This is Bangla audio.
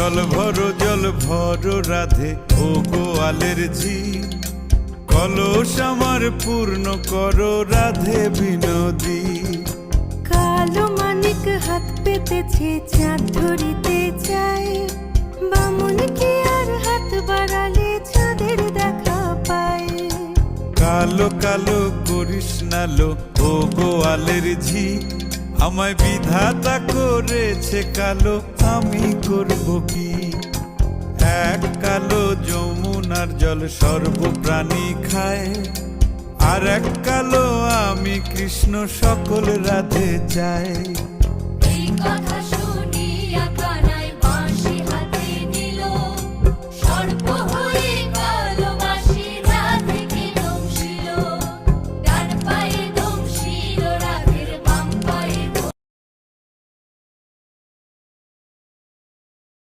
জল ভরো রাধে ও গোয়ালের ঝি, কলস আমার পূর্ণ করো রাধে বিনোদী। কালো মানিক হাত পেতেছে চাঁদ ধরিতে চায়, বামুন কি আর হাত বাড়ালে চাঁদের দেখা পায়। কালো কালো করিস নালো ও গোয়ালের ঝি, আমায় বিধাতা করেছে কালো, আমি করব কি? এক কালো যমুনার জল সর্বপ্রাণী খায়, আর এক কালো আমি কৃষ্ণ সকল রাধে চাই। এই কথা